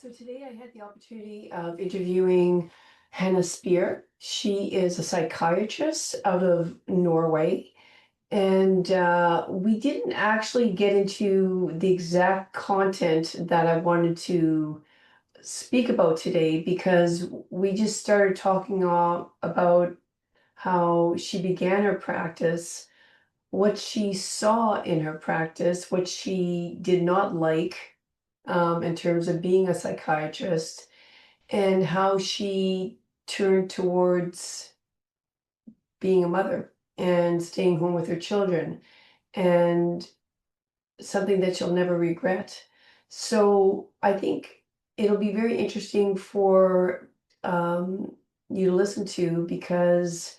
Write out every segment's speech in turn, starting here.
So today I had the opportunity of interviewing Hannah Spier. She is a psychiatrist out of Norway. And we didn't actually get into the exact content that I wanted to speak about today because we just started talking about how she began her practice, what she saw in her practice, what she did not like in terms of being a psychiatrist, and how she turned towards being a mother and staying home with her children, and something that she'll never regret. So I think it'll be very interesting for you to listen to because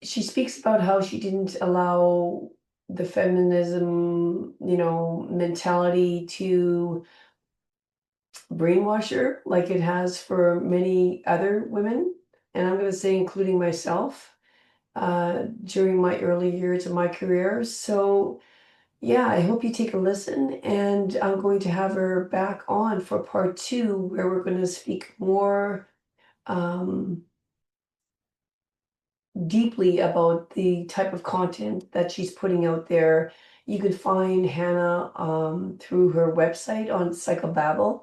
she speaks about how she didn't allow the feminism, mentality to brainwash her like it has for many other women. And I'm going to say, including myself, during my early years of my career. So, yeah, I hope you take a listen. And I'm going to have her back on for part two, where we're going to speak more deeply about the type of content that she's putting out there. You can find Hannah through her website on Psychobabble,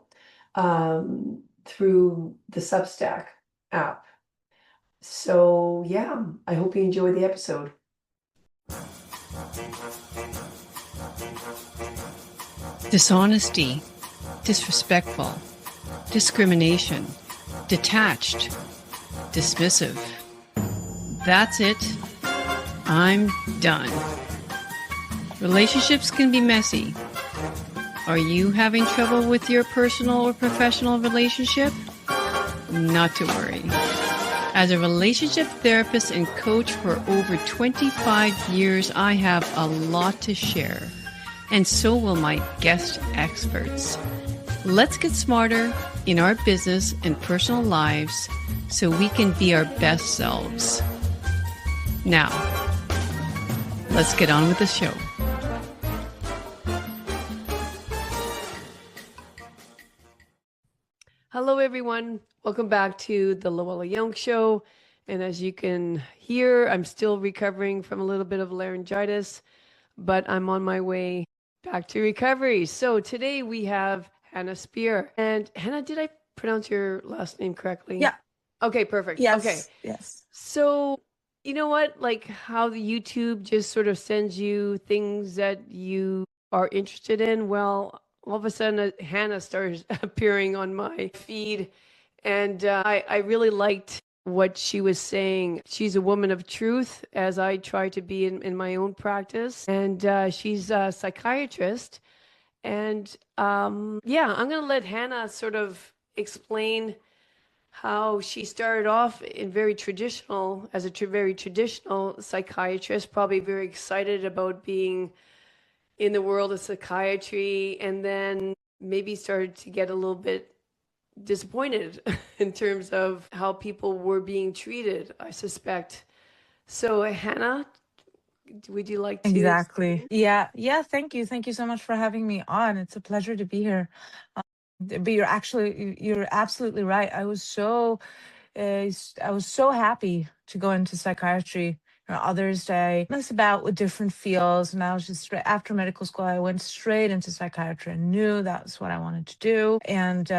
through the Substack app. So, yeah, I hope you enjoy the episode. Dishonesty, disrespectful, discrimination, detached, dismissive. That's it. I'm done. Relationships can be messy. Are you having trouble with your personal or professional relationship? Not to worry. As a relationship therapist and coach for over 25 years, I have a lot to share, and so will my guest experts. Let's get smarter in our business and personal lives so we can be our best selves. Now, let's get on with the show. Hello, everyone. Welcome back to the Luella Young Show. And as you can hear, I'm still recovering from a little bit of laryngitis, but I'm on my way back to recovery. So today we have Hannah Spier. And Hannah, did I pronounce your last name correctly? Yeah. Okay, perfect. Yes. Okay. Yes. So, you know what? Like how the YouTube just sort of sends you things that you are interested in. Well, all of a sudden, Hannah started appearing on my feed. And I really liked what she was saying. She's a woman of truth, as I try to be in my own practice. And she's a psychiatrist. And I'm going to let Hannah sort of explain how she started off in very traditional, as a very traditional psychiatrist, probably very excited about being in the world of psychiatry, and then maybe started to get a little bit disappointed in terms of how people were being treated, I suspect. So, Hannah, would you like to? Exactly. Yeah. Thank you. Thank you so much for having me on. It's a pleasure to be here. But you're absolutely right. I was so happy to go into psychiatry. Others I mess about with different fields, and I was just after medical school. I went straight into psychiatry and knew that's what I wanted to do, and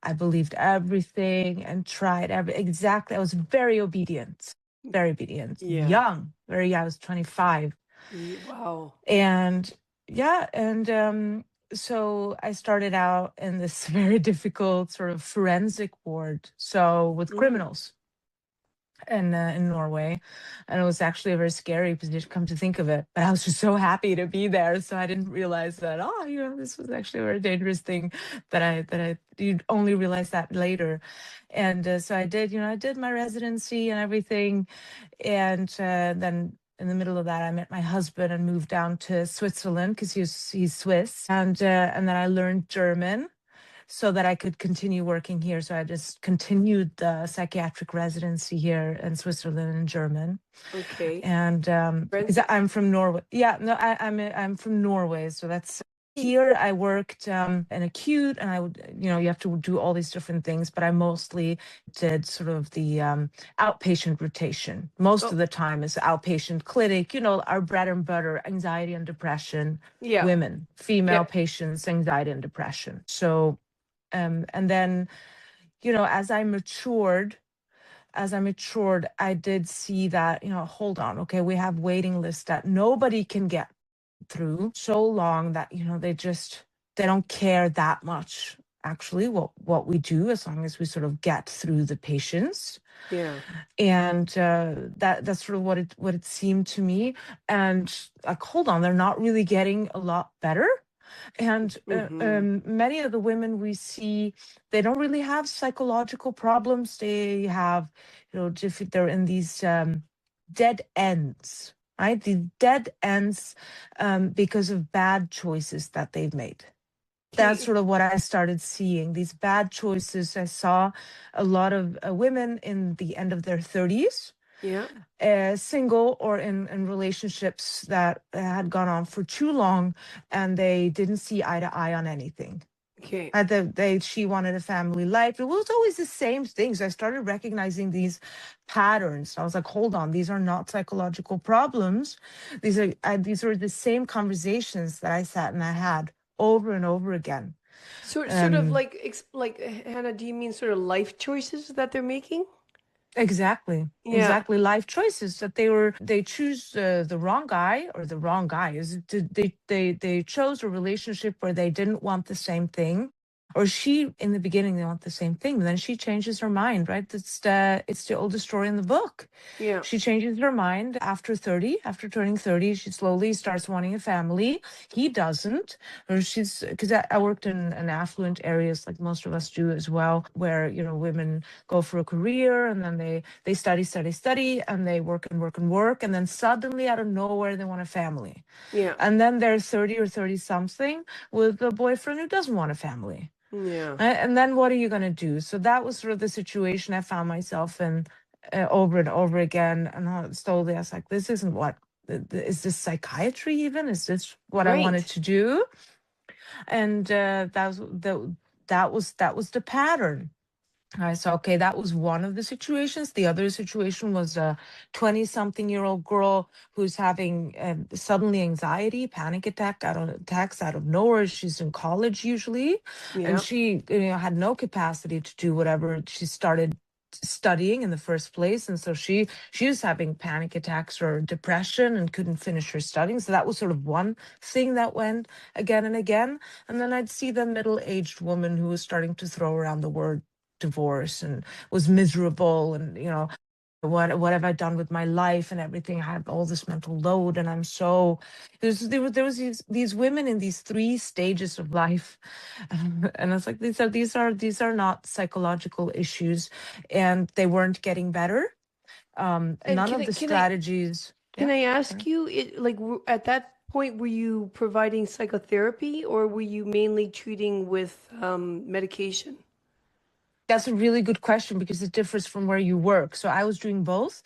I believed everything and tried exactly. I was very obedient, Yeah. young, very young. I was 25. Wow. And so I started out in this very difficult sort of forensic ward, so with criminals in Norway, and it was actually a very scary position, come to think of it. But I was just so happy to be there, so I didn't realize that this was actually a very dangerous thing. You'd only realize that later. And so I did my residency and everything, and then in the middle of that, I met my husband and moved down to Switzerland because he's Swiss, and then I learned German so that I could continue working here. So I just continued the psychiatric residency here in Switzerland in German. Okay. And because I'm from Norway. Yeah, no, I'm from Norway, so that's Here I worked in acute, and I would, you have to do all these different things, but I mostly did sort of the outpatient rotation. Most of the time is outpatient clinic, our bread and butter, anxiety and depression, women, female patients, anxiety and depression. So, and then, as I matured, I did see that, hold on, okay, we have waiting lists that nobody can get through so long that, they don't care that much actually what we do, as long as we sort of get through the patients. Yeah. And that's sort of what it seemed to me. And like, hold on, they're not really getting a lot better. And many of the women we see, they don't really have psychological problems. They have, they're in these dead ends, right? The dead ends because of bad choices that they've made. That's sort of what I started seeing, these bad choices. I saw a lot of women in the end of their 30s, single or in relationships that had gone on for too long, and they didn't see eye to eye on anything. She wanted a family life. It was always the same things. I started recognizing these patterns. I was like, hold on, these are not psychological problems. These are the same conversations that I sat and I had over and over again. Sort of like Hannah, do you mean sort of life choices that they're making? Exactly. Life choices that they choose the wrong guy, or the wrong guys. They chose a relationship where they didn't want the same thing, or she, in the beginning, they want the same thing, but then she changes her mind, right? It's the oldest story in the book. She changes her mind after turning 30. She slowly starts wanting a family. He doesn't. Or because I worked in affluent areas, like most of us do as well, where women go for a career, and then they study, and they work and work and work, and then suddenly out of nowhere they want a family. And then they're 30 or 30 something with a boyfriend who doesn't want a family. And then what are you going to do? So that was sort of the situation I found myself in over and over again. And slowly I was like, this isn't what, is this psychiatry even? Is this what I wanted to do? And that was the pattern. I saw, okay, that was one of the situations. The other situation was a 20-something-year-old girl who's having suddenly anxiety, panic attacks out of nowhere. She's in college usually, and she had no capacity to do whatever she started studying in the first place. And so she was having panic attacks or depression and couldn't finish her studying. So that was sort of one thing that went again and again. And then I'd see the middle-aged woman who was starting to throw around the word divorce and was miserable, and what have I done with my life and everything. I have all this mental load, and I'm so there was these women in these three stages of life, and I was like, these are not psychological issues, and they weren't getting better. None of the strategies. Can I ask you, at that point, were you providing psychotherapy, or were you mainly treating with medication? That's a really good question, because it differs from where you work. So I was doing both.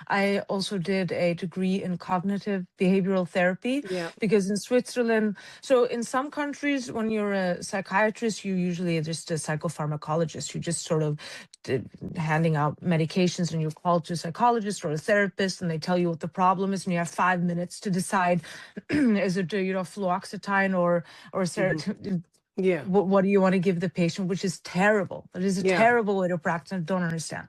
I also did a degree in cognitive behavioral therapy, because in Switzerland, so in some countries, when you're a psychiatrist, you usually are just a psychopharmacologist. You just sort of handing out medications, and you're called to a psychologist or a therapist, and they tell you what the problem is, and you have 5 minutes to decide, is it fluoxetine or serotonin? What do you want to give the patient, which is terrible. It is a terrible way to practice. I don't understand.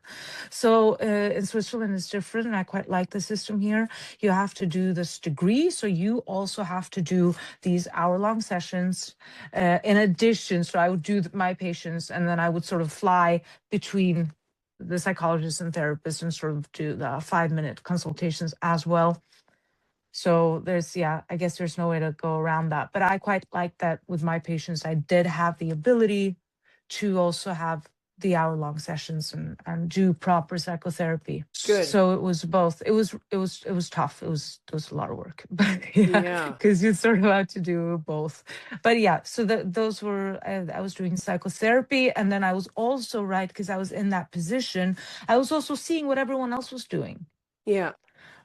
So in Switzerland, it's different, and I quite like the system here. You have to do this degree, so you also have to do these hour-long sessions in addition. So I would do my patients, and then I would sort of fly between the psychologist and therapist and sort of do the 5-minute consultations as well. So I guess there's no way to go around that. But I quite like that with my patients. I did have the ability to also have the hour-long sessions and do proper psychotherapy. Good. So it was both. It was tough. It was a lot of work, but because you sort of had to do both. But so those were, I was doing psychotherapy, and then I was also, right, because I was in that position, I was also seeing what everyone else was doing.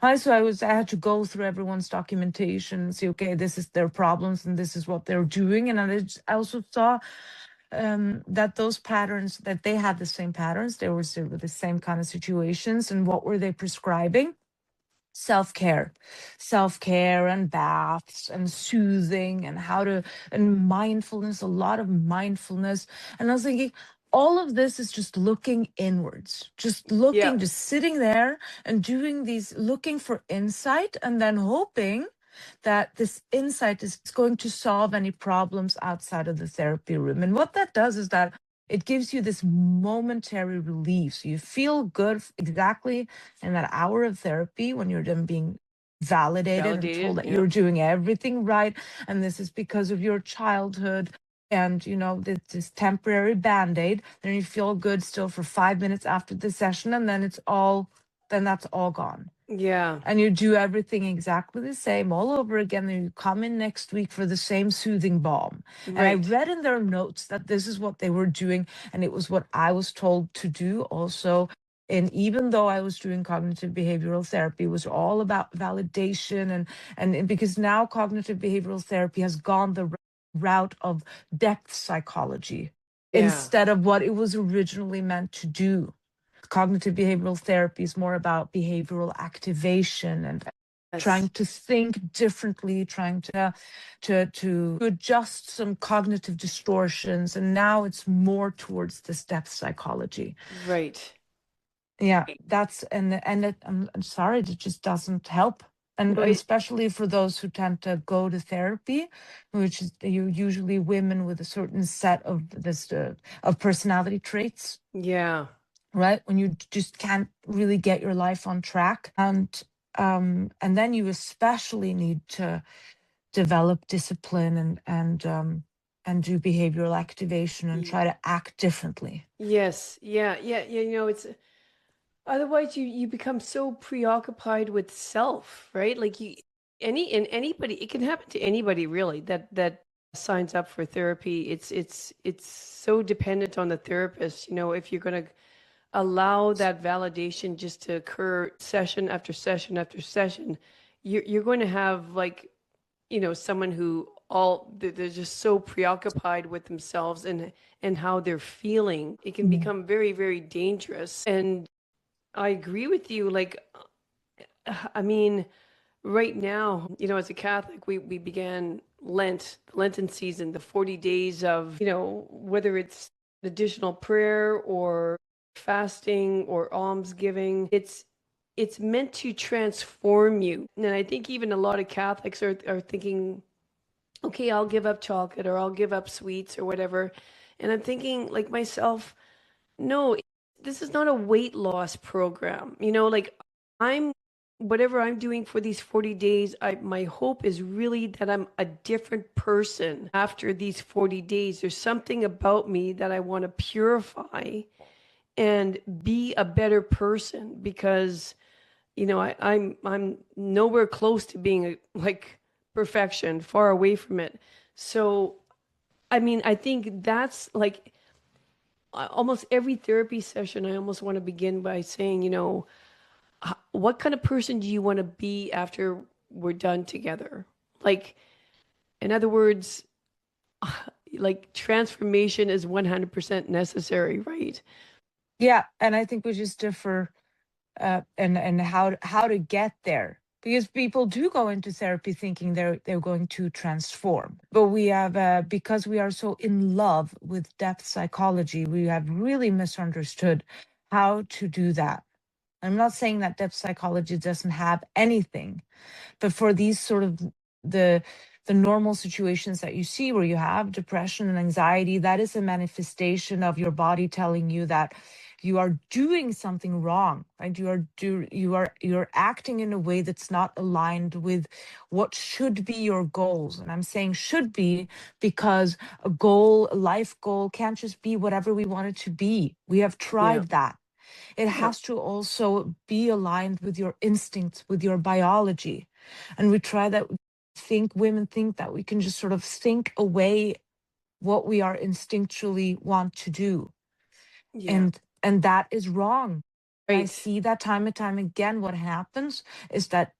So I had to go through everyone's documentation and see, okay, this is their problems and this is what they're doing. And I also saw that those patterns, that they had the same patterns, they were sort of the same kind of situations. And what were they prescribing? Self-care, self-care and baths and soothing and and mindfulness, a lot of mindfulness. And I was thinking, all of this is just looking inwards, just looking, just sitting there and doing these, looking for insight, and then hoping that this insight is going to solve any problems outside of the therapy room. And what that does is that it gives you this momentary relief. So you feel good exactly in that hour of therapy when you're then being validated and told that you're doing everything right. And this is because of your childhood. And, this temporary Band-Aid. Then you feel good still for 5 minutes after the session. And then that's all gone. Yeah. And you do everything exactly the same all over again. And you come in next week for the same soothing balm. Right. And I read in their notes that this is what they were doing. And it was what I was told to do also. And even though I was doing cognitive behavioral therapy, it was all about validation. And because now cognitive behavioral therapy has gone the route of depth psychology instead of what it was originally meant to do. Cognitive behavioral therapy is more about behavioral activation and trying to think differently, trying to adjust some cognitive distortions. And now it's more towards this depth psychology. Right. Yeah, that's I'm sorry, it just doesn't help. And especially for those who tend to go to therapy, which is usually women with a certain set of of personality traits. Yeah. Right, when you just can't really get your life on track, and then you especially need to develop discipline and do behavioral activation and try to act differently. Yes. Yeah. It's otherwise you become so preoccupied with self, right? Like anybody, it can happen to anybody really that signs up for therapy. It's so dependent on the therapist. If you're going to allow that validation just to occur session after session after session, you're going to have someone who they're just so preoccupied with themselves and how they're feeling. It can become very, very dangerous. And I agree with you. I mean, right now, as a Catholic, we began Lenten season, the 40 days of, whether it's additional prayer or fasting or almsgiving, it's meant to transform you. And I think even a lot of Catholics are thinking, okay, I'll give up chocolate or I'll give up sweets or whatever. And I'm thinking like myself, no, this is not a weight loss program. Whatever I'm doing for these 40 days, my hope is really that I'm a different person after these 40 days. There's something about me that I want to purify and be a better person because, I'm nowhere close to being like perfection, far away from it. So, I mean, I think that's like almost every therapy session, I almost want to begin by saying, what kind of person do you want to be after we're done together? Like, in other words, like transformation is 100% necessary, right? Yeah, and I think we just differ and how to get there. Because people do go into therapy thinking they're going to transform, but we have because we are so in love with depth psychology, we have really misunderstood how to do that. I'm not saying that depth psychology doesn't have anything, but for these sort of the normal situations that you see where you have depression and anxiety, that is a manifestation of your body telling you that you are doing something wrong, right? You're acting in a way that's not aligned with what should be your goals. And I'm saying should be because a life goal can't just be whatever we want it to be. We have tried that. It has to also be aligned with your instincts, with your biology. And we try that. Women think that we can just sort of think away what we are instinctually want to do. And that is wrong. I Right. see that time and time again. What happens is that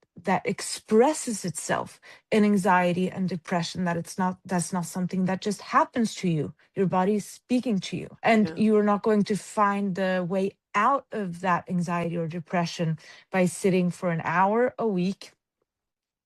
expresses itself in anxiety and depression, that's not something that just happens to you. Your body is speaking to you, and Yeah. you are not going to find the way out of that anxiety or depression by sitting for an hour a week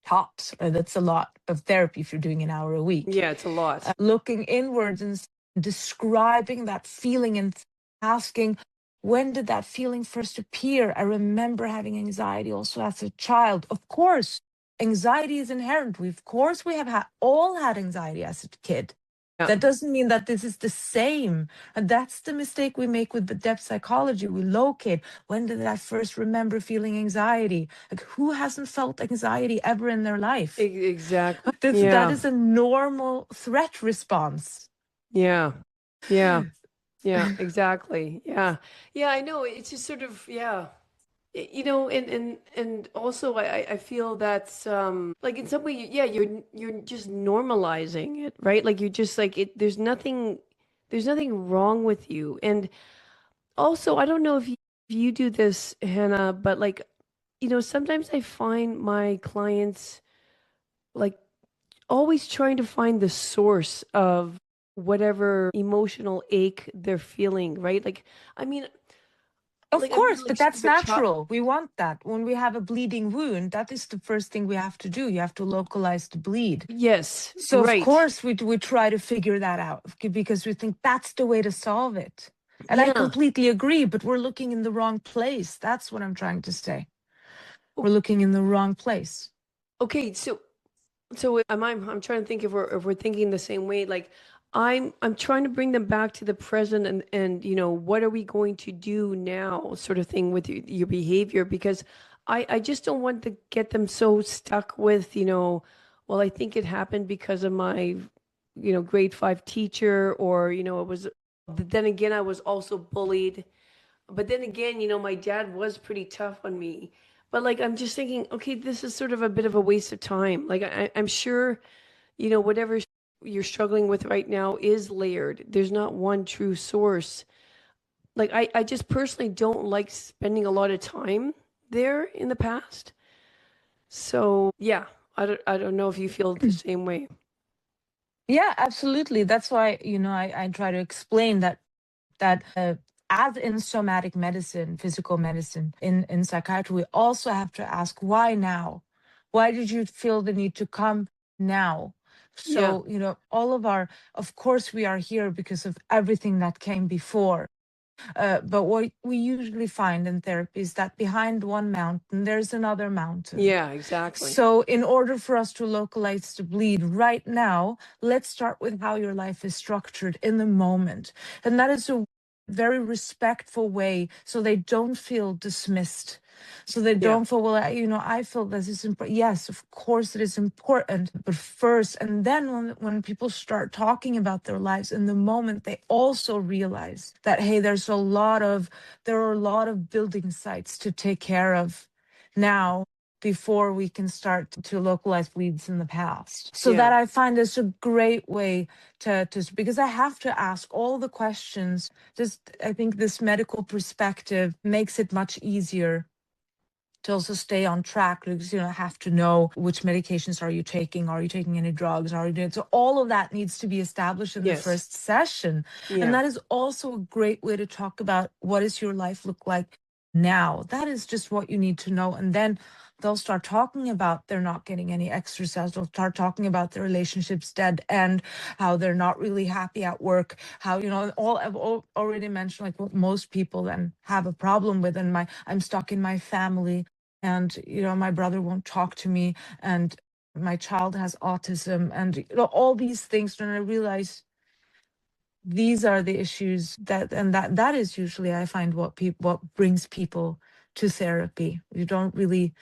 tops. That's a lot of therapy if you're doing an hour a week. Yeah, it's a lot. Looking inwards and describing that feeling and asking, when did that feeling first appear? I remember having anxiety also as a child. Of course, anxiety is inherent. Of course, we have all had anxiety as a kid. Yeah. That doesn't mean that this is the same. And that's the mistake we make with the depth psychology. We locate, when did I first remember feeling anxiety? Like, who hasn't felt anxiety ever in their life? Exactly. That Yeah. is a normal threat response. Yeah. Yeah. Yeah, exactly. Yeah. Yeah, I know. It's just sort of, yeah. You know, and also I feel that's like in some way, yeah, you're just normalizing it, right? Like you're just like it, there's nothing wrong with you. And also, I don't know if you do this, Hannah, but like, you know, sometimes I find my clients like always trying to find the source of whatever emotional ache they're feeling, right? Like, I mean, Of like, I mean, course, like but sort that's of a child. natural. We want that. When we have a bleeding wound, that is the first thing we have to do. You have to localize the bleed. Yes, So of right. course we try to figure that out because we think that's the way to solve it. And I Yeah. completely agree, but we're looking in the wrong place. That's what I'm trying to say. We're looking in the wrong place. Okay, so I'm trying to think if we're thinking the same way. Like I'm trying to bring them back to the present and you know, what are we going to do now sort of thing with your behavior, because I just don't want to get them so stuck with, you know, well, I think it happened because of my, you know, grade 5 teacher, or you know, it was, but then again I was also bullied. But then again, you know, my dad was pretty tough on me. But like, I'm just thinking, okay, this is sort of a bit of a waste of time. Like, I'm sure, you know, whatever you're struggling with right now is layered. There's not one true source. Like, I just personally don't like spending a lot of time there in the past. So yeah, I don't know if you feel the same way. Yeah, absolutely. That's why, I try to explain that as in somatic medicine, physical medicine, in psychiatry, we also have to ask, why now? Why did you feel the need to come now? Yeah, So, of course, we are here because of everything that came before. But what we usually find in therapy is that behind one mountain, there's another mountain. yeah, exactly. So, in order for us to localize the bleed right now, let's start with how your life is structured in the moment. And that is a very respectful way so they don't feel dismissed. So they Yeah, don't feel, well, I feel this is important. Yes, of course it is important. But first, and then when people start talking about their lives in the moment, they also realize that, hey, there are a lot of building sites to take care of now before we can start to localize bleeds in the past. So yeah, that I find is a great way to because I have to ask all the questions. Just I think this medical perspective makes it much easier to also stay on track, because I have to know which medications are you taking, are you taking any drugs, are you doing, so all of that needs to be established in the yes, first session. And yeah, that is also a great way to talk about, what does your life look like now? That is just what you need to know. And then they'll start talking about they're not getting any exercise. They'll start talking about their relationships dead end, how they're not really happy at work, how, all I've already mentioned, like what most people then have a problem with. And I'm stuck in my family, and my brother won't talk to me, and my child has autism, and all these things. And I realize these are the issues that is usually, I find, what brings people to therapy. You don't really,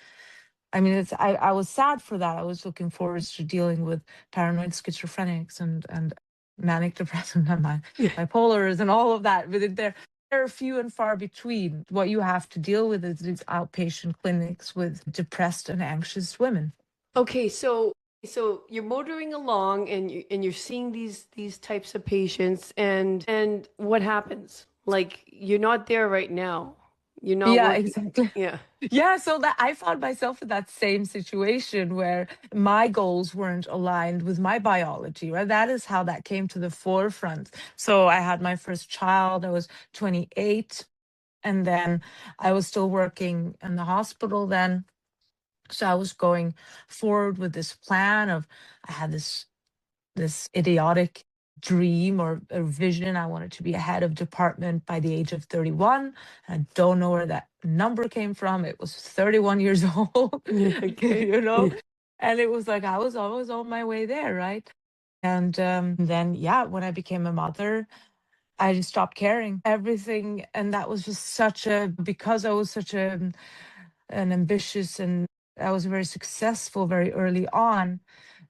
I mean, I was sad for that. I was looking forward to dealing with paranoid schizophrenics and manic depressive and bipolars and all of that, but they're few and far between. What you have to deal with is these outpatient clinics with depressed and anxious women. Okay, so you're motoring along and you're seeing these types of patients, and what happens? Like, you're not there right now. You're not Yeah, working. exactly. Yeah. Yeah, so that I found myself in that same situation where my goals weren't aligned with my biology, right? That is how that came to the forefront. So I had my first child, I was 28, and then I was still working in the hospital then. So I was going forward with this plan of I had this idiotic dream or a vision. I wanted to be a head of department by the age of 31. I don't know where that number came from. It was 31 years old, Okay. you know? And it was like I was always on my way there, right? And then, yeah, when I became a mother, I just stopped caring everything. And that was just because I was such an ambitious and I was very successful very early on.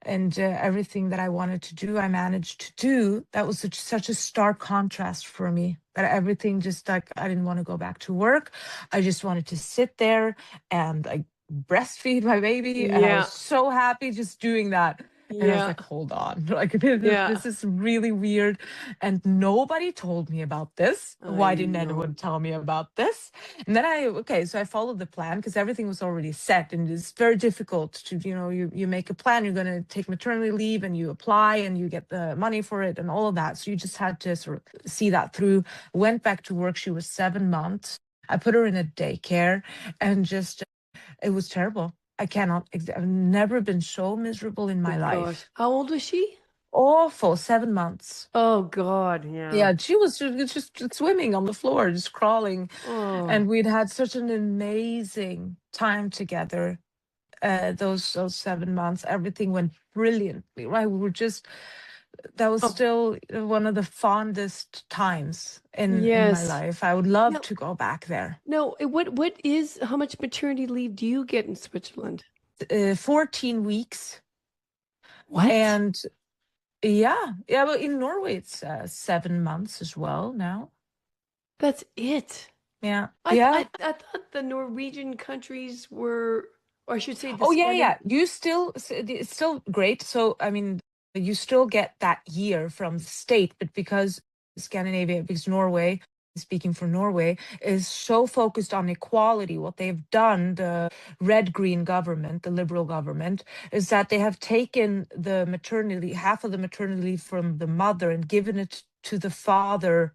And everything that I wanted to do, I managed to do. That was such a stark contrast for me. That everything just like I didn't want to go back to work. I just wanted to sit there and like breastfeed my baby, and I was Yeah. so happy just doing that. And I was Yeah. like, hold on, like this Yeah. is really weird, and nobody told me about this. I Why didn't know. anyone tell me about this? And then so I followed the plan because everything was already set, and it's very difficult to, you make a plan, you're going to take maternity leave and you apply and you get the money for it and all of that. So you just had to sort of see that through. Went back to work. She was 7 months. I put her in a daycare, and just, it was terrible. I've never been so miserable in Oh my gosh. life. How old was she? Awful. 7 months. Oh God. Yeah. Yeah, she was just swimming on the floor, just crawling. Oh. And we'd had such an amazing time together. Those 7 months, everything went brilliantly. Right, that was Oh. still one of the fondest times in my Yes. life. I would love No. to go back there. No. How much maternity leave do you get in Switzerland? 14 weeks, What? and yeah, but in Norway it's 7 months as well now. That's it. Yeah, I th- yeah. I thought the Norwegian countries were, or I should say, the Oh yeah, Scandinavian. yeah. It's still great. So I mean, you still get that year from the state, but because Norway, speaking for Norway, is so focused on equality, what they've done, the red green government, the liberal government, is that they have taken half of the maternity leave from the mother and given it to the father.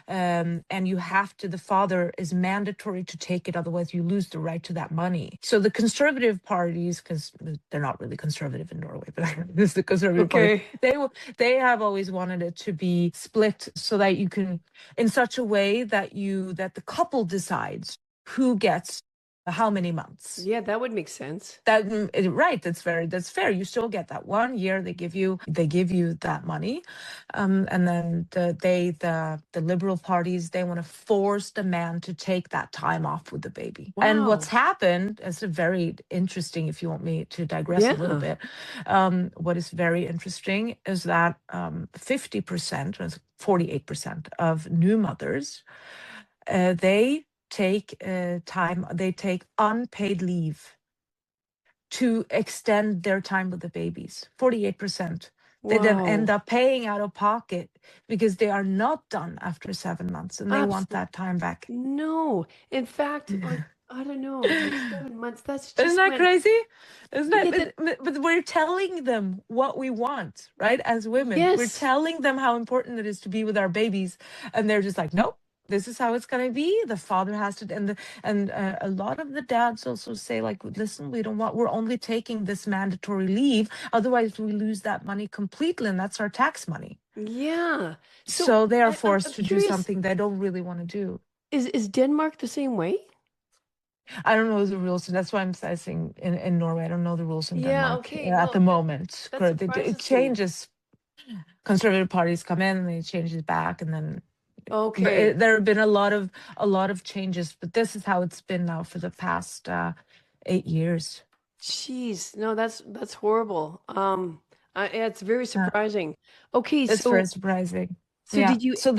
And the father is mandatory to take it, otherwise you lose the right to that money. So the conservative parties, because they're not really conservative in Norway, but this is the conservative party, Okay. they have always wanted it to be split so that you can, in such a way that the couple decides who gets how many months. Yeah, that would make sense. Right, that's fair. You still get that 1 year. They give you that money, and then the liberal parties, they want to force the man to take that time off with the baby. And what's Wow. happened is very interesting. If you want me to digress a little Yeah. bit, what is very interesting is that 50% or 48% of new mothers, they take unpaid leave to extend their time with the babies. 48%. They then end Wow. up paying out of pocket because they are not done after 7 months and they want Absolutely. that time back. No. In fact, like, I don't know, like 7 months, that's Isn't just that when, crazy? Isn't yeah, that? But we're telling them what we want, right? As women, we're yes. telling them how important it is to be with our babies, and they're just like, nope. This is how it's gonna be. The father has to, and a lot of the dads also say, like, listen, we're only taking this mandatory leave, otherwise we lose that money completely, and that's our tax money. Yeah. So So they are I'm forced to do curious, something they don't really want to do. is Denmark the same way? I don't know the rules, and that's why I'm saying in Norway. I don't know the rules in Yeah, Denmark okay. at the Well, moment. that Correct. It surprises me. changes. Conservative parties come in and they change it back, and then Okay. there have been a lot of changes. But this is how it's been now for the past 8 years. Jeez. No, that's horrible. It's very Uh, surprising. Okay, it's very so surprising. So Yeah. did you? So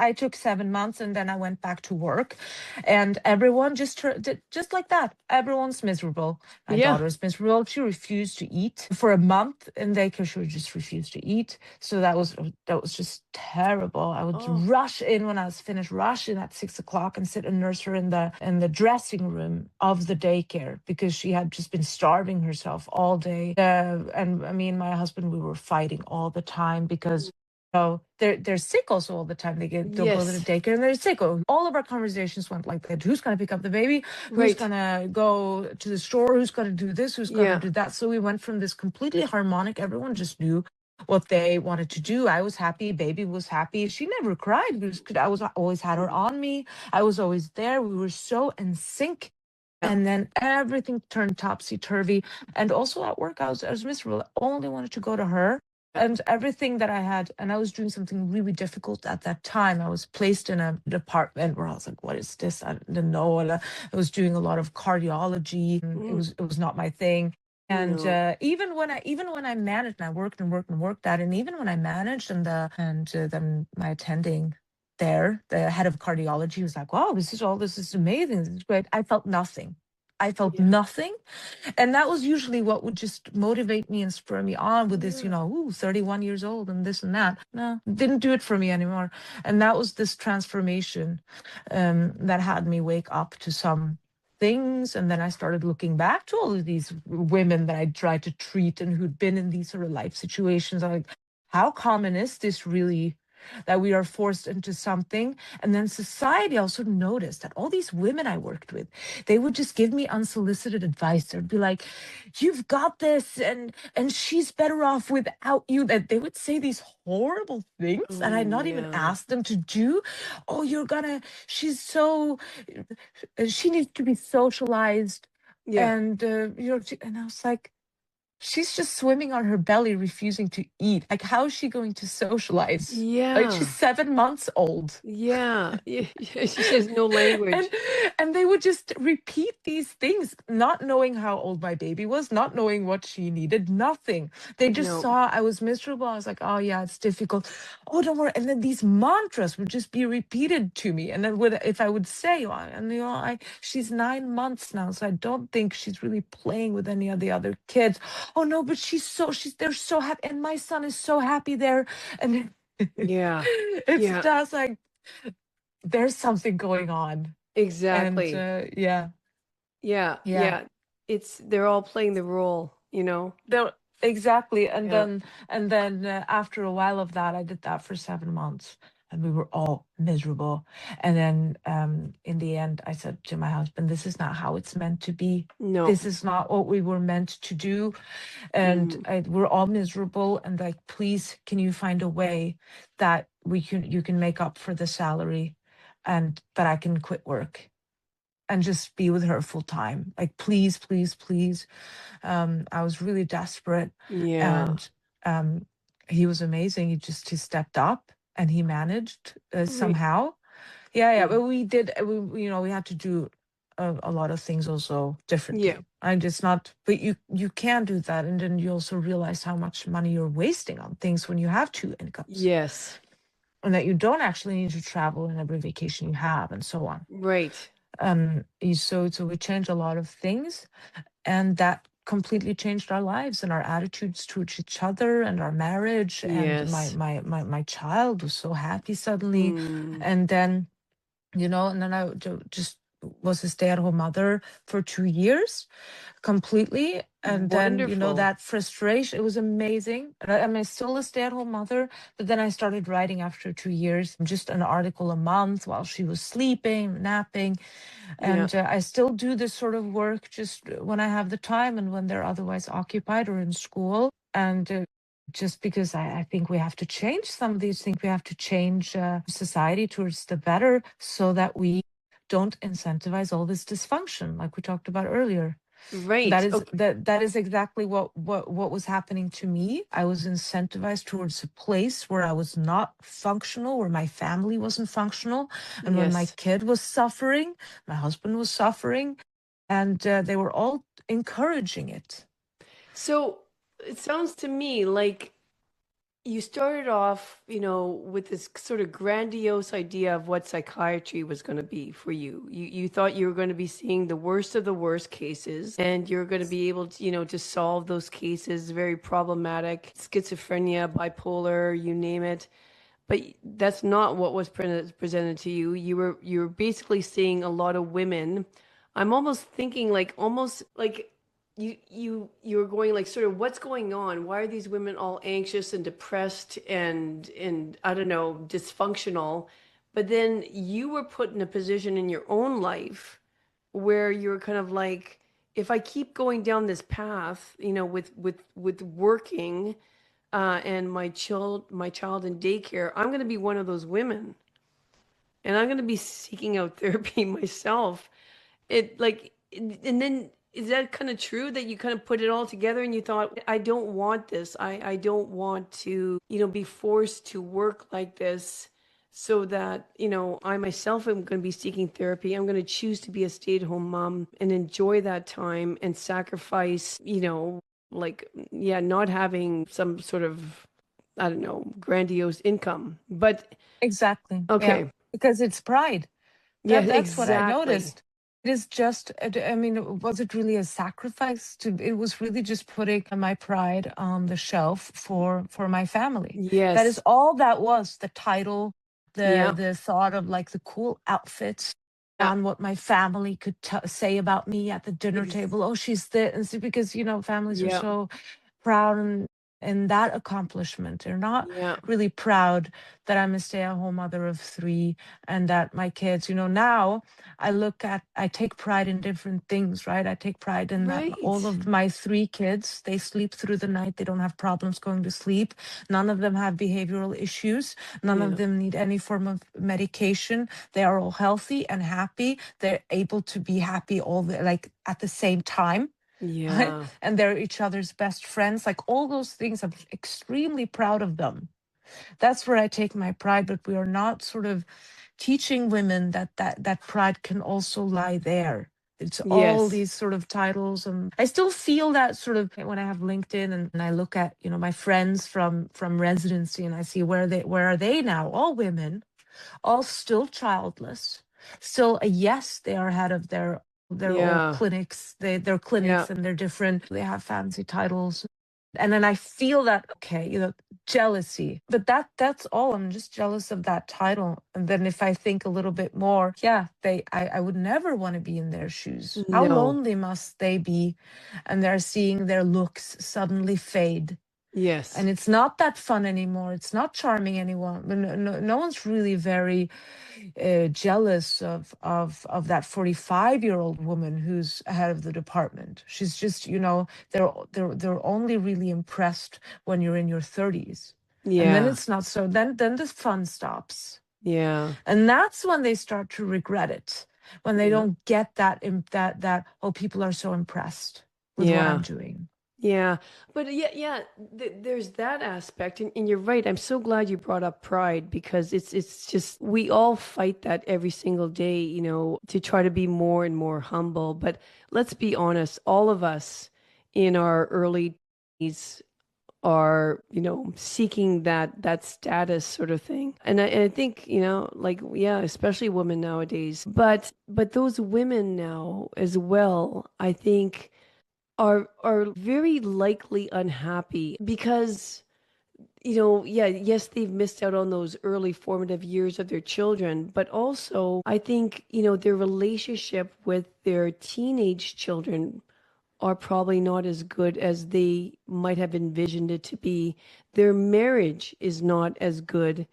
I took 7 months, and then I went back to work, and everyone just like that. Everyone's miserable. My Yeah. daughter's miserable. She refused to eat for a month in daycare. She just refused to eat. So that was just terrible. I would Oh. rush in when I was finished, rush in at 6 o'clock and sit and nurse her in the dressing room of the daycare because she had just been starving herself all day. And I mean, my husband, we were fighting all the time because so they're sick also all the time. They'll go to the Yes. daycare and they're sick. All of our conversations went like that. Who's gonna pick up the baby? Who's Right. gonna go to the store? Who's gonna do this? Who's gonna Yeah. do that? So we went from this completely harmonic. Everyone just knew what they wanted to do. I was happy. Baby was happy. She never cried because I was always had her on me. I was always there. We were so in sync. Yeah. And then everything turned topsy turvy. And also at work, I was miserable. I only wanted to go to her and everything that I had, and I was doing something really difficult at that time. I was placed in a department where I was like, "What is this?" I didn't know. And I was doing a lot of cardiology. And it was not my thing. And No. even when I managed, and I worked and worked and worked at, it, and even when I managed, then my attending there, the head of cardiology was like, "Wow, this is amazing. This is great." I felt nothing. I felt Yeah. nothing. And that was usually what would just motivate me and spur me on with this, Yeah. 31 years old and this and that. No, didn't do it for me anymore. And that was this transformation that had me wake up to some things. And then I started looking back to all of these women that I tried to treat and who'd been in these sort of life situations. I'm like, how common is this really? That we are forced into something. And then society also noticed that all these women I worked with, they would just give me unsolicited advice. They'd be like, "You've got this, and she's better off without you." That they would say these horrible things, and I'd Oh, not even yeah. asked them to do. "Oh, she's so, she needs to be socialized." Yeah. And I was like, she's just swimming on her belly, refusing to eat. Like, how is she going to socialize? Like, she's Yeah. 7 months old. Yeah. Yeah. She has no and language. and they would just repeat these things, not knowing how old my baby was, not knowing what she needed, nothing. They just No. saw I was miserable. I was like, "Oh yeah, it's difficult. Oh, don't worry." And then these mantras would just be repeated to me. And then if I would say, "Oh, and she's 9 months now, so I don't think she's really playing with any of the other kids." "Oh no, but they're so happy, and my son is so happy there." And Yeah. it's Yeah. just like there's something going on. And Exactly. yeah, Yeah. yeah. Yeah. They're all playing the role, you know? No, exactly. And Yeah. then after a while of that, I did that for 7 months, and we were all miserable. And then in the end, I said to my husband, "This is not how it's meant to be. No. This is not what we were meant to do." And Mm. we're all miserable. And like, please, can you find a way that you can make up for the salary, and that I can quit work and just be with her full time? Like, please, please, please. I was really desperate, Yeah. and he was amazing. He stepped up and he managed Great. somehow. Yeah, Yeah. but we did. We had to do a lot of things also Yeah. differently. I just not, but you can do that, and then you also realize how much money you're wasting on things when you have two incomes, Yes. and that you don't actually need to travel in every vacation you have, and so on. Right. So we changed a lot of things, and that completely changed our lives and our attitudes towards each other and our marriage. And my Yes. my my, my child was so happy suddenly. Mm. And then I just was a stay-at-home mother for 2 years completely. And then Wonderful. that frustration, it was amazing. And I'm still a stay-at-home mother, but then I started writing after 2 years, just an article a month while she was sleeping, napping. Yeah. And I still do this sort of work just when I have the time and when they're otherwise occupied or in school. And just because I think we have to change some of these things, we have to change society towards the better so that we don't incentivize all this dysfunction, like we talked about earlier. That Right. is Okay. that is exactly what was happening to me. I was incentivized towards a place where I was not functional, where my family wasn't functional, and when my Yes. kid was suffering, my husband was suffering, and they were all encouraging it. So it sounds to me like you started off, with this sort of grandiose idea of what psychiatry was going to be for you. You thought you were going to be seeing the worst of the worst cases, and you're going to be able to, to solve those cases, very problematic, schizophrenia, bipolar, you name it. But that's not what was presented to you. You were basically seeing a lot of women. I'm almost thinking like almost like you're going like sort of what's going on? Why are these women all anxious and depressed and I don't know, dysfunctional? But then you were put in a position in your own life where you're kind of like, if I keep going down this path, with working and my child in daycare, I'm going to be one of those women, and I'm going to be seeking out therapy myself. And then is that kind of true that you kind of put it all together and you thought, I don't want this. I don't want to, be forced to work like this so that, I myself am going to be seeking therapy. I'm going to choose to be a stay-at-home mom and enjoy that time and sacrifice, like, yeah, not having some sort of, I don't know, grandiose income. But Exactly. Yeah. okay. Because it's pride. Yeah, That's what I exactly. noticed. It is just, I mean, was it really a sacrifice to, it was really just putting my pride on the shelf for my family. That is Yes. all that was. The title, Yeah. the thought of like the cool outfits Yeah. and what my family could say about me at the dinner Ex- table. Oh, she's this. And so, because, families are yeah. so proud and that accomplishment. They're not Yeah. really proud that I'm a stay-at-home mother of three and that my kids, now I take pride in different things, right? I take pride in that all Right. of my three kids, they sleep through the night. They don't have problems going to sleep. None of them have behavioral issues. None of Yeah. them need any form of medication. They are all healthy and happy. They're able to be happy like at the same time. Right? Yeah. And they're each other's best friends. Like all those things, I'm extremely proud of them. That's where I take my pride. But we are not sort of teaching women that pride can also lie there. It's all Yes. these sort of titles, and I still feel that sort of when I have LinkedIn and I look at my friends from residency and I see where are they now? All women, all still childless, still yes, they are head of their all Yeah. clinics, their Yeah. clinics, and they're different, they have fancy titles. And then I feel that, okay, jealousy, but that's all. I'm just jealous of that title. And then if I think a little bit more, yeah, I would never want to be in their shoes. How No. lonely must they be? And they're seeing their looks suddenly fade, Yes. and it's not that fun anymore. It's not charming anyone. No one's really very jealous of that 45-year-old woman who's head of the department. She's just, they're only really impressed when you're in your 30s, and then Yeah. it's not so. Then the fun stops, Yeah. and that's when they start to regret it, when they Yeah. don't get that oh, people are so impressed with what I'm Yeah. doing. Yeah, but yeah, there's that aspect, and you're right. I'm so glad you brought up pride because it's just we all fight that every single day, to try to be more and more humble. But let's be honest, all of us in our early 20s are, seeking that status sort of thing. And I think, like, yeah, especially women nowadays. But those women now as well, I think are very likely unhappy because yeah, yes, they've missed out on those early formative years of their children, but also I think their relationship with their teenage children are probably not as good as they might have envisioned it to be. Their marriage is not as good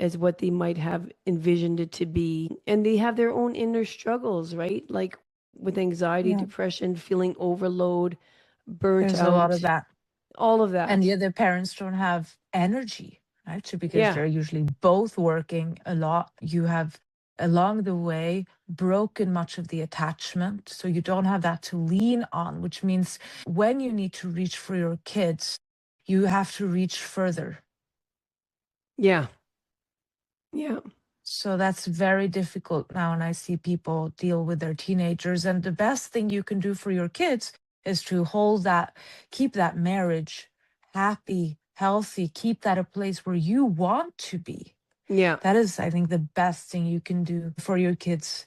as what they might have envisioned it to be, and they have their own inner struggles, right? Like with anxiety, Yeah, depression, feeling overload, burnt there's a lot of out, that. all of And the that. other parents don't have energy, right? So because Yeah. they're usually both working a lot, you have along the way broken much of the attachment. So you don't have that to lean on, which means when you need to reach for your kids, you have to reach further. Yeah. Yeah. So that's very difficult now. And I see people deal with their teenagers. And the best thing you can do for your kids is to keep that marriage happy healthy, keep that a place where you want to be. Yeah. That is, I think, the best thing you can do for your kids,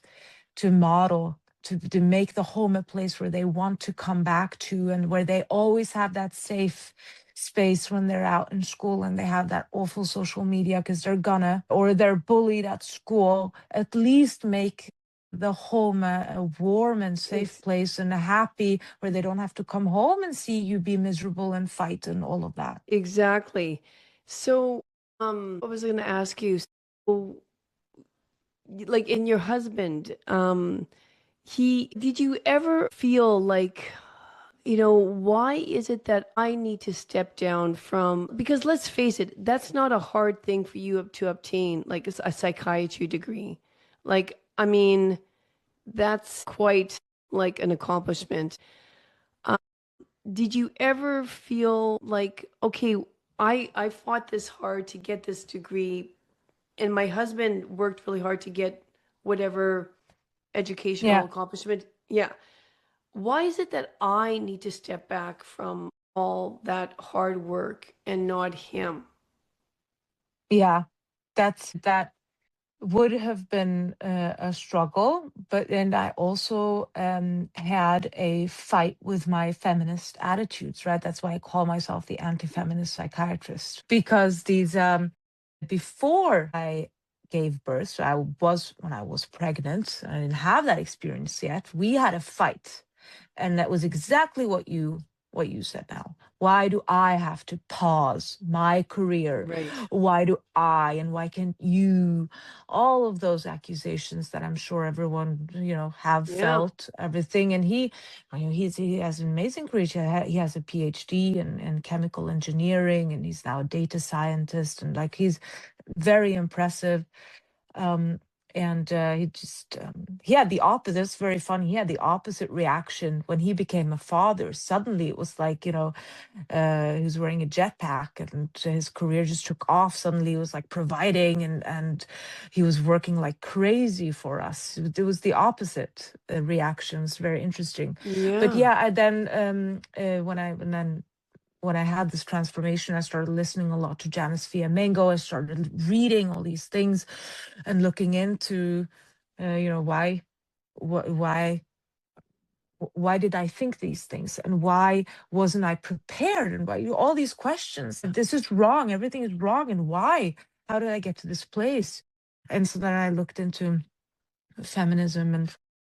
to model, to make the home a place where they want to come back to, and where they always have that safe space when they're out in school and they have that awful social media because they're bullied at school. At least make the home a warm and safe place, and a happy, where they don't have to come home and see you be miserable and fight and all of that. Exactly. So, what was I going to ask you? So, like in your husband, did you ever feel like, why is it that I need to step down from, because let's face it, that's not a hard thing for you to obtain, like a psychiatry degree. Like, I mean, that's quite like an accomplishment. Did you ever feel like, okay, I fought this hard to get this degree, and my husband worked really hard to get whatever educational Yeah. accomplishment. Yeah. Why is it that I need to step back from all that hard work and not him? Yeah, that would have been a struggle, and I also had a fight with my feminist attitudes, right? That's why I call myself the anti-feminist psychiatrist, because before I gave birth, so when I was pregnant, I didn't have that experience yet. We had a fight, and that was exactly what you said now. Why do I have to pause my career? Right. And why can't you? All of those accusations that I'm sure everyone, have Yeah. felt, everything. And he has an amazing career. He has a PhD in chemical engineering, and he's now a data scientist, and like, he's very impressive. Um, and he had the opposite. It's very funny. He had the opposite reaction when he became a father. Suddenly, it was like, he was wearing a jetpack, and his career just took off. Suddenly, he was like providing, and he was working like crazy for us. It was the opposite reactions. Very interesting. But Yeah. yeah, I then when I had this transformation, I started listening a lot to Janice Fiamengo. I started reading all these things and looking into, why did I think these things, and why wasn't I prepared, and why all these questions. This is wrong. Everything is wrong, and why? How did I get to this place? And so then I looked into feminism,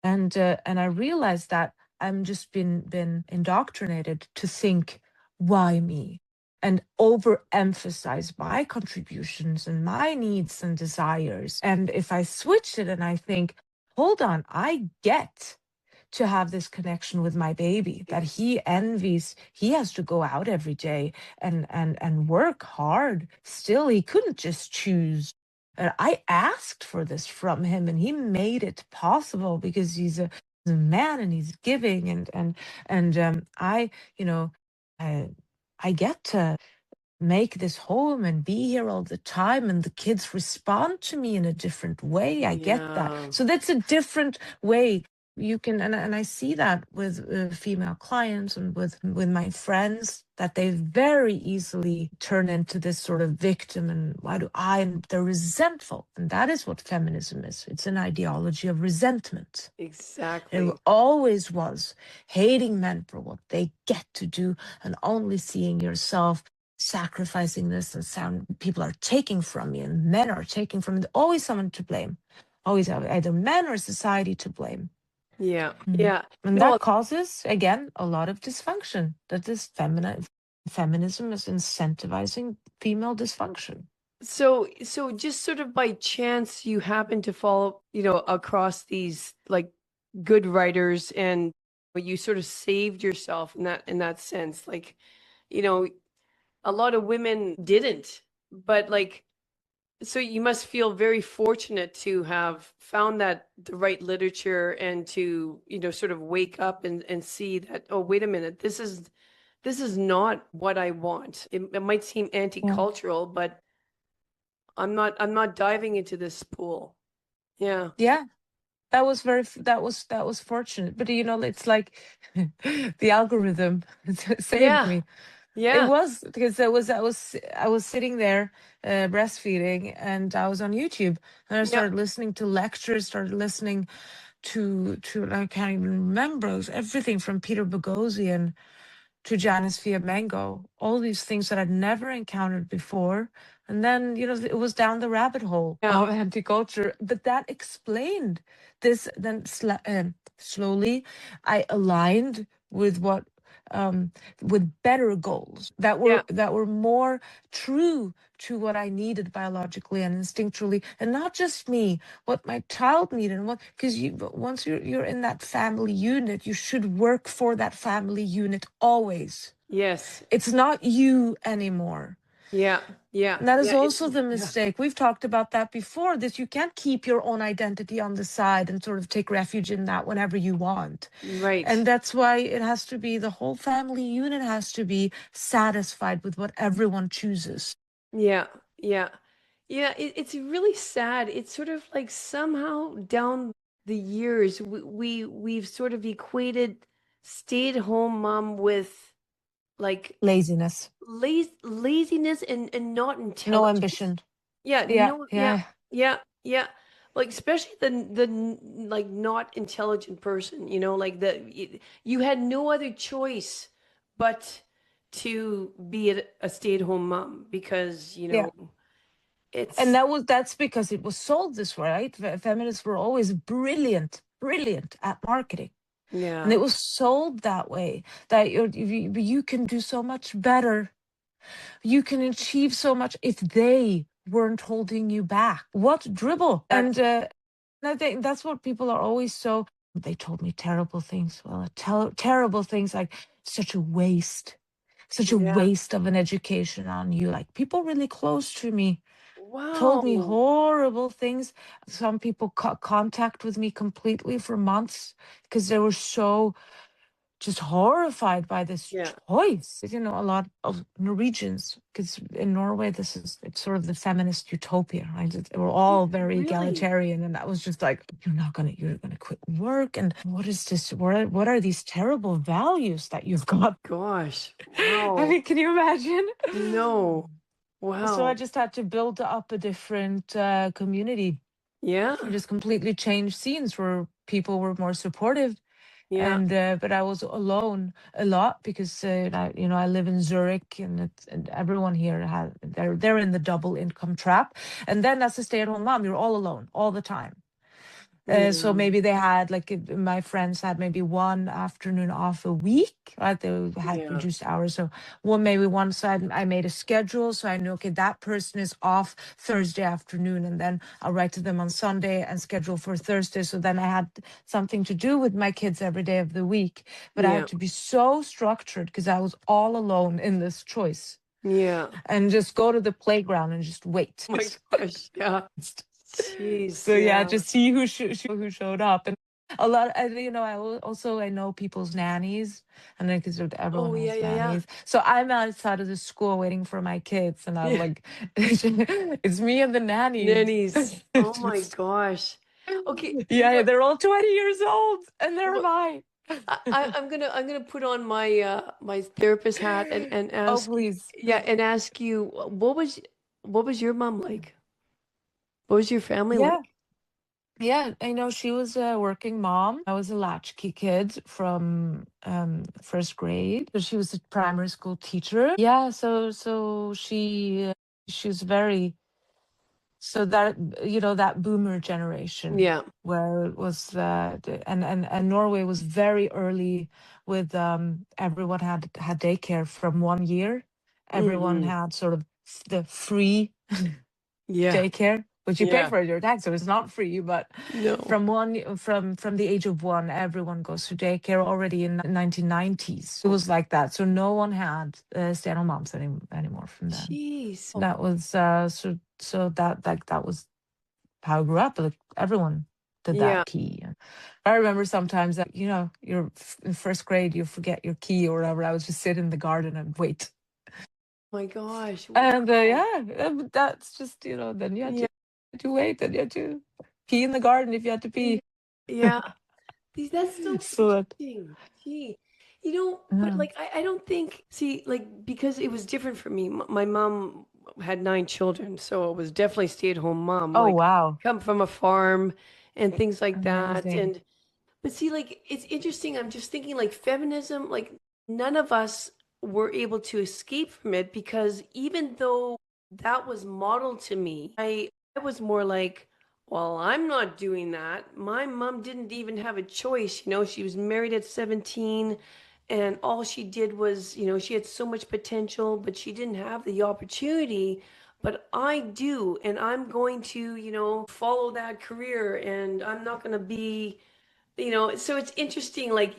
and I realized that I'm just been indoctrinated to think, why me? And overemphasize my contributions and my needs and desires. And if I switch it and I think, hold on, I get to have this connection with my baby that he envies. He has to go out every day and work hard. Still, he couldn't just choose. I asked for this from him, and he made it possible because he's a man, and he's giving, and I I get to make this home and be here all the time, and the kids respond to me in a different way. I get that. Yeah. So that's a different way you can, and I see that with female clients and with my friends, that they very easily turn into this sort of victim, and and they're resentful. And that is what feminism is. It's an ideology of resentment. Exactly. It always was hating men for what they get to do, and only seeing yourself sacrificing this, and people are taking from me, and men are taking from me. There's always someone to blame. Always either men or society to blame. Yeah. Yeah. And No, that causes, again, a lot of dysfunction. That this feminism is incentivizing female dysfunction. so just sort of by chance you happen to follow, across these like good writers, and you sort of saved yourself in that sense. Like, a lot of women didn't, but like, so you must feel very fortunate to have found that the right literature, and to, sort of wake up and see that, oh, wait a minute, this is not what I want. It might seem anti-cultural, but I'm not diving into this pool. Yeah. Yeah, that was fortunate. But it's like the algorithm saved Yeah. me. Yeah. It was because I was sitting there breastfeeding, and I was on YouTube, and I Yeah. started listening to lectures, started listening to I can't even remember, it was everything from Peter Boghossian to Janice Fiamengo, all these things that I'd never encountered before. And then, it was down the rabbit hole Yeah. of anti-culture. But that explained this. Then slowly, I aligned with with better goals that Yeah. were more true to what I needed biologically and instinctually, and not just me, what my child needed, and what, because once you're in that family unit, you should work for that family unit always. Yes. It's not you anymore. Yeah. Yeah. And that is Yeah. also the mistake. We've talked about that before. This, you can't keep your own identity on the side and sort of take refuge in that whenever you want. Right. And that's why it has to be, the whole family unit has to be satisfied with what everyone chooses. Yeah. Yeah. Yeah. It's really sad. It's sort of like somehow down the years, we've sort of equated stay-at-home mom with like Laziness, laziness and not no intelligence. ambition. Yeah, Yeah, no, yeah. yeah. Like especially the like not intelligent person, like you had no other choice but to be a stay-at-home mom because, Yeah. it's And that's because it was sold this way, right? Feminists were always brilliant at marketing. yeah. And it was sold that way, that you can do so much better. You can achieve so much if they weren't holding you back. What dribble? And I think that's what people are always so. They told me terrible things. Well, terrible things, like such a waste, Yeah. of an education on you. Like, people really close to me told me Wow. horrible things. Some people cut contact with me completely for months because they were so just horrified by this Yeah. choice. A lot of Norwegians, because in Norway, it's sort of the feminist utopia, right? We're all very Really? egalitarian, and that was just like, you're gonna quit work, and what is this? What are these terrible values that you've got? Gosh. I Wow. mean, can you imagine? No. So I Wow. just had to build up a different community, Yeah. and just completely change scenes where people were more supportive. Yeah. And but I was alone a lot because I live in Zurich, and everyone here they're in the double income trap. And then as a stay-at-home mom, you're all alone all the time. So Yeah. maybe they had, like, my friends had maybe one afternoon off a week, right? They had Yeah. reduced hours. So maybe one side, I made a schedule. So I knew, okay, that person is off Thursday afternoon, and then I'll write to them on Sunday and schedule for Thursday. So then I had something to do with my kids every day of the week. But I Yeah. had to be so structured because I was all alone in this choice, Yeah. and just go to the playground and just wait. Oh my gosh. Yeah. Jeez. So yeah, just see who showed up. And a lot, I know people's nannies, and then because everyone Oh, yeah, has yeah, yeah. nannies. So I'm outside of the school waiting for my kids, and I'm Yeah. like, it's me and the nannies. Nannies. Oh my Just- gosh. Okay. yeah, they're all 20 years old, and there am Well, I. I'm gonna put on my therapist hat and Oh, ask, please. yeah, and ask you, what was your mom like? What was your family Yeah. like? Yeah, I know she was a working mom. I was a latchkey kid from first grade. So she was a primary school teacher. Yeah, so she was very, so that, that boomer generation, Yeah. where it was and Norway was very early with everyone had daycare from 1 year. Everyone Mm-hmm. had sort of the free Yeah. daycare, which you pay Yeah. for your tax, so it's not free. But No. from the age of 1, everyone goes to daycare already in 1990s. It was like that. So no one had stay-at-home moms anymore from then. Jeez. That was so that was how I grew up. Like, everyone did Yeah. that key. And I remember sometimes that, you're in first grade, you forget your key or whatever. I would just sit in the garden and wait. My gosh. And Wow. that's just, then you had Yeah. to wait, and you had to pee in the garden if you had to pee. Yeah. That's so So interesting. Gee. But Yeah. like, I don't think, see, like, because it was different for me. My mom had 9 children, so it was definitely stay-at-home mom, Oh, like, wow. come from a farm and things like that. Amazing. But see, like, it's interesting. I'm just thinking, like, feminism, like, none of us were able to escape from it because even though that was modeled to me, I was more like, well, I'm not doing that. My mom didn't even have a choice. She was married at 17, and all she did was, she had so much potential, but she didn't have the opportunity. But I do, and I'm going to, follow that career, and I'm not going to be, so it's interesting, like,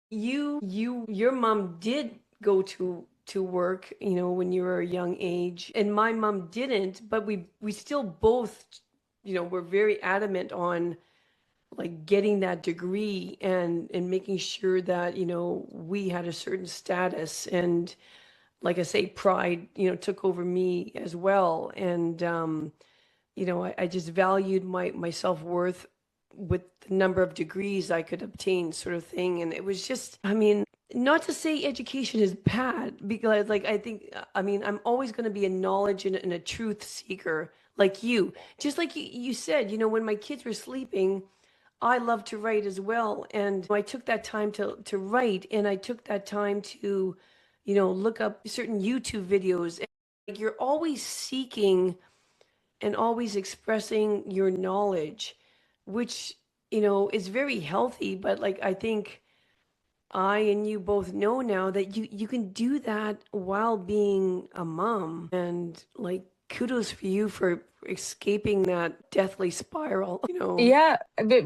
your mom did go to work, when you were a young age, and my mom didn't, but we still both, were very adamant on, like, getting that degree and making sure that, we had a certain status. And like I say, pride, took over me as well. And I just valued my self-worth with the number of degrees I could obtain, sort of thing. And it was just, I mean, not to say education is bad, because, like, I think, I mean, I'm always going to be a knowledge and a truth seeker, like you. Just like you said, when my kids were sleeping, I love to write as well. And I took that time to write, and I took that time to, look up certain YouTube videos. Like, you're always seeking and always expressing your knowledge, which, is very healthy. But, like, I think I and you both know now that you can do that while being a mom. And, like, kudos for you for escaping that deathly spiral. Yeah, but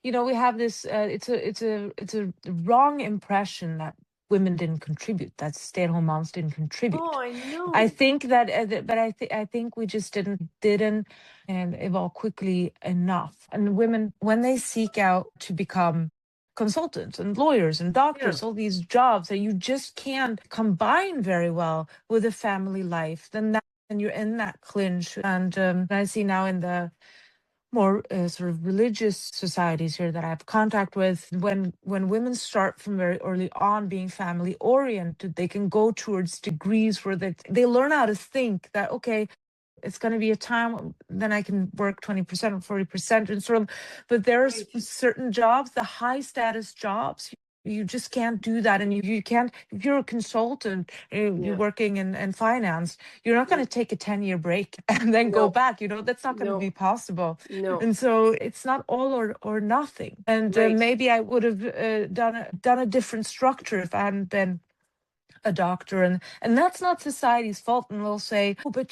we have this. It's a wrong impression that women didn't contribute. That stay-at-home moms didn't Oh, contribute. I I know. think but I think we just didn't and evolve quickly enough. And women, when they seek out to become consultants and lawyers and Yeah. doctors, all these jobs that you just can't combine very well with a family life, then you're in that clinch. And I see now in the more sort of religious societies here that I have contact with, when women start from very early on being family oriented, they can go towards degrees where they learn how to think that, okay, it's going to be a time then I can work 20% or 40% and sort of, but there's Right. certain jobs, the high status jobs, you just can't do that. And you can't, if you're a consultant, you're Yeah. working in finance, you're not going Yeah. to take a 10-year break and then go No, back, that's not going to be no, possible. no. And so it's not all or nothing. And Right. maybe I would have done a different structure if I hadn't been a doctor. And that's not society's fault. And they'll say, oh, but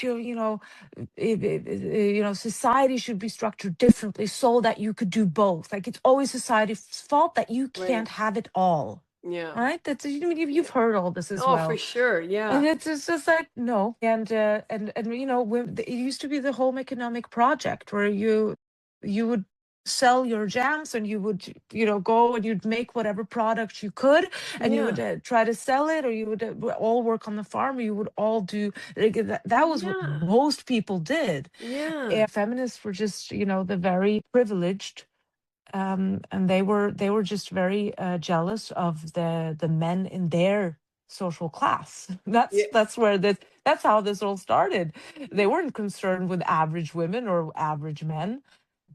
society should be structured differently so that you could do both. Like, it's always society's fault that you Right. can't have it all. Yeah. Right? That's, you've heard all this as Oh, for well. sure. And Yeah. it's just like, no. And it used to be the home economic project where you would sell your jams, and you would go and you'd make whatever product you could, and you would Yeah. try to sell it, or you would all work on the farm, or you would all do like, that was what Yeah. most people did. Yeah. And feminists were just the very privileged, and they were just very jealous of the men in their social class. Yeah. That's how this all started. They weren't concerned with average women or average men.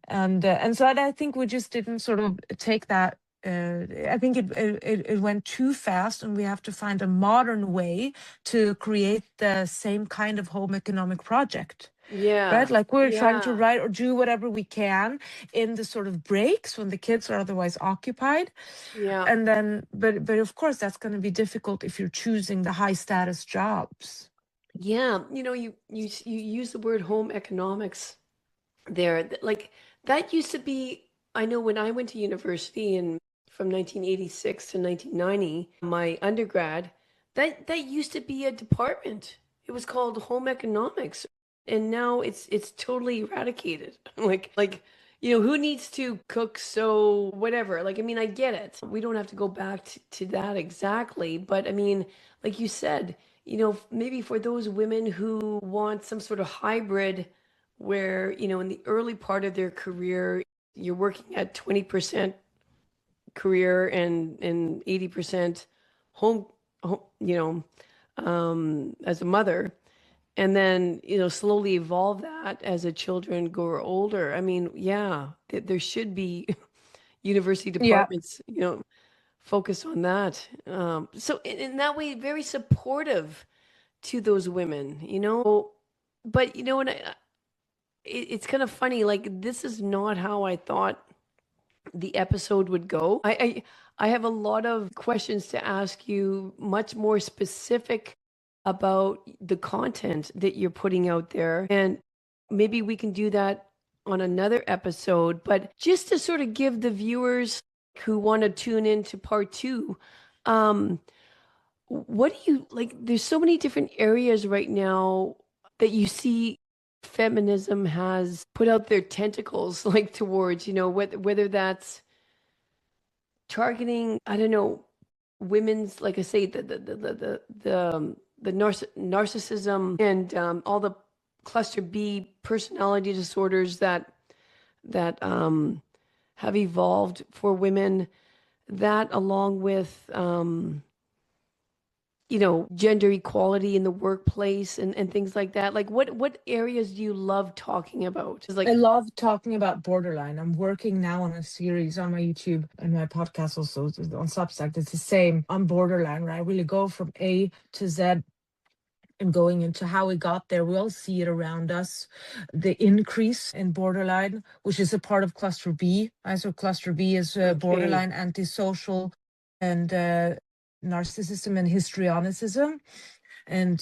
And so I think we just didn't sort of take that. I think it went too fast, and we have to find a modern way to create the same kind of home economic project. Right? Yeah. Like, we're trying to Yeah. write or do whatever we can in the sort of breaks when the kids are otherwise occupied. Yeah. And then, but of course, that's going to be difficult if you're choosing the high status jobs. Yeah. You use the word home economics there. Like, that used to be, I know when I went to university in from 1986 to 1990, my undergrad, that used to be a department. It was called home economics. And now it's totally eradicated. Who needs to cook, so whatever. Like, I mean, I get it. We don't have to go back to that exactly, but I mean, like you said, maybe for those women who want some sort of hybrid where, in the early part of their career, you're working at 20% career and 80% home, as a mother, and then, slowly evolve that as the children grow older. I mean, yeah, there should be university Yeah. departments, focus on that. So in that way, very supportive to those women, but what, it's kind of funny. Like, this is not how I thought the episode would go. I have a lot of questions to ask you, much more specific about the content that you're putting out there. And maybe we can do that on another episode. But just to sort of give the viewers who want to tune into part two, um, what do you like? There's so many different areas right now that you see feminism has put out their tentacles like towards, whether that's targeting, I don't know, women's, like I say, the narcissism, and all the cluster B personality disorders that have evolved for women. That, along with gender equality in the workplace, and things like that. Like, what areas do you love talking about? Is like, I love talking about borderline. I'm working now on a series on my YouTube and my podcast also on Substack. It's the same on borderline, where I really go from A to Z and going into how we got there. We all see it around us, the increase in borderline, which is a part of cluster B. So cluster B is borderline, antisocial, and narcissism and histrionicism. And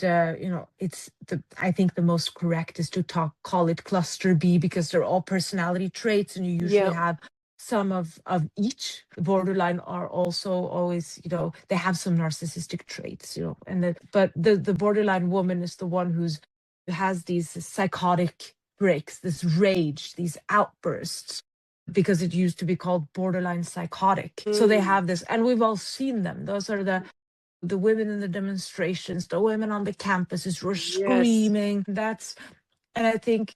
it's I think the most correct is to call it cluster B, because they're all personality traits, and you usually have some of each. Borderline are also always, they have some narcissistic traits, but the borderline woman is the one who has these psychotic breaks, this rage, these outbursts, because it used to be called borderline psychotic. So they have this, and we've all seen them. Those are the women in the demonstrations, the women on the campuses who are screaming. And I think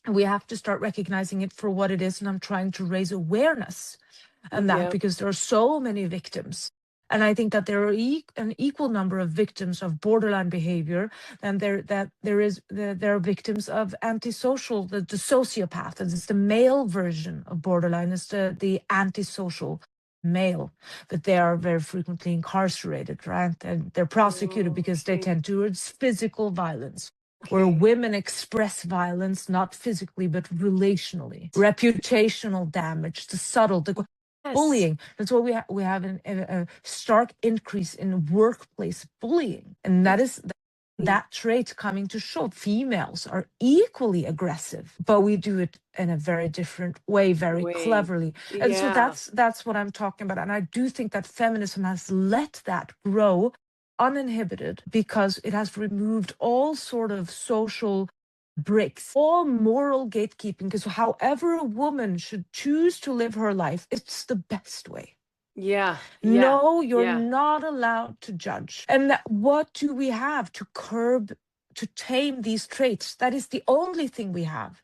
we have to start recognizing it for what it is. And I'm trying to raise awareness and that, because there are so many victims. And I think that there are an equal number of victims of borderline behavior than there are victims of antisocial, the sociopath. And it's the male version of borderline, is the antisocial male, but they are very frequently incarcerated, right? And they're prosecuted because they tend towards physical violence. Where women express violence, not physically, but relationally. Reputational damage, the subtle, the bullying. That's why we have a stark increase in workplace bullying. And that is that trait coming to show. Females are equally aggressive, but we do it in a very different way, very cleverly. And so that's what I'm talking about. And I do think that feminism has let that grow uninhibited, because it has removed all sort of social bricks, all moral gatekeeping, because however a woman should choose to live her life, it's the best way. No, you're not allowed to judge. And what do we have to curb, to tame these traits? That is the only thing we have.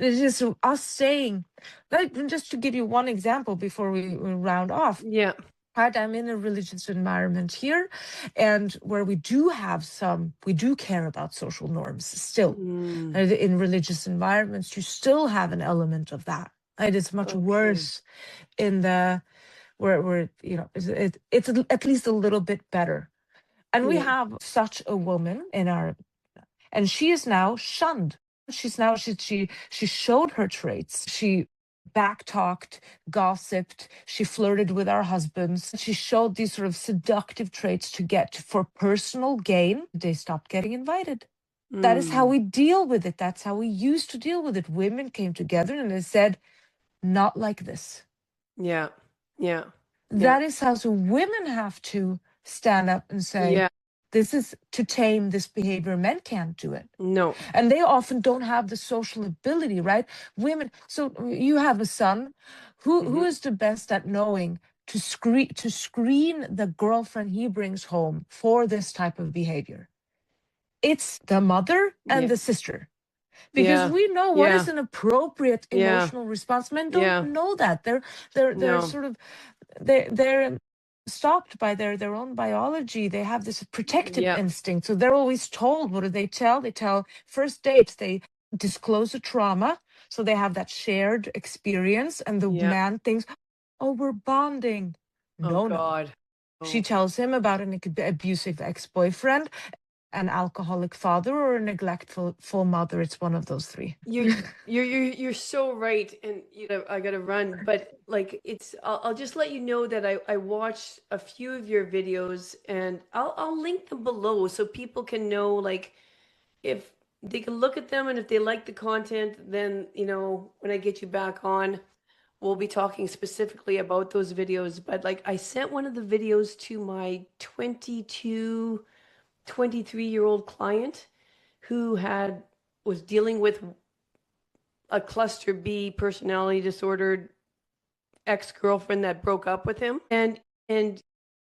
It is us saying, like, just to give you one example before we round off. Right, I'm in a religious environment here, and where we do care about social norms still. In religious environments, you still have an element of that. It is much worse in the where it's at least a little bit better. And we have such a woman in our, and she is now shunned. She showed her traits. She backtalked, gossiped, she flirted with our husbands. She showed these sort of seductive traits for personal gain. They stopped getting invited. That is how we deal with it. That's how we used to deal with it. Women came together and they said, not like this. That is how women have to stand up and say, this is to tame this behavior. Men can't do it. No. And they often don't have the social ability, right? Women. So you have a son. Who is the best at knowing to screen the girlfriend he brings home for this type of behavior? It's the mother and the sister. Because we know what is an appropriate emotional response. Men don't know that. They're sort of they're stopped by their own biology. They have this protective Yeah. instinct. So they're always told, what do they tell? They tell first dates, they disclose a trauma. So they have that shared experience, and the Yeah. man thinks, oh, we're bonding. Oh No. God. She Oh. tells him about an abusive ex-boyfriend, an alcoholic father, or a neglectful full mother. It's one of those three. You're so right, and I gotta run, but like I'll just let you know that I watched a few of your videos, and I'll link them below so people can know, like, if they can look at them, and if they like the content, then when I get you back on, we'll be talking specifically about those videos. But like, I sent one of the videos to my 22, 23-year-old client who was dealing with a cluster B personality disordered ex-girlfriend that broke up with him. And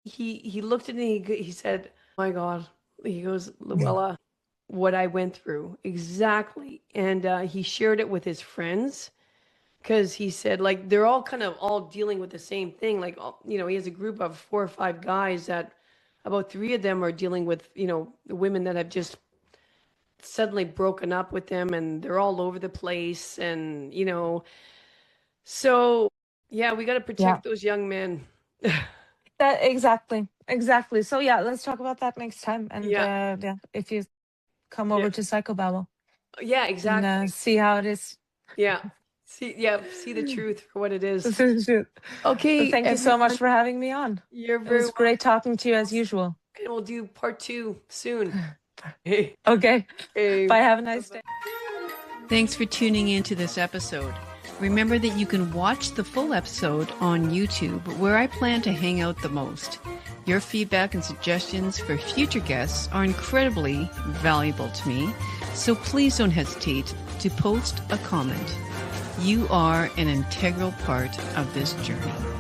he looked at me, he said, "Oh my God," he goes, "Luella, what I went through." Exactly. And he shared it with his friends, because he said, like, they're all kind of all dealing with the same thing. Like, he has a group of 4 or 5 guys that about 3 of them are dealing with, the women that have just suddenly broken up with them, and they're all over the place. And so yeah, we got to protect those young men. That exactly. So yeah, let's talk about that next time. And Yeah. if you come over to Psychobabble, Yeah, exactly. and see how it is. Yeah. See the truth for what it is. Okay. Thank you so much for having me on. You're It very was great talking to you as usual. welcome. We'll do part 2 soon. Okay. Hey. Bye. Have a nice day. Thanks for tuning in to this episode. Remember that you can watch the full episode on YouTube, where I plan to hang out the most. Your feedback and suggestions for future guests are incredibly valuable to me, so please don't hesitate to post a comment. You are an integral part of this journey.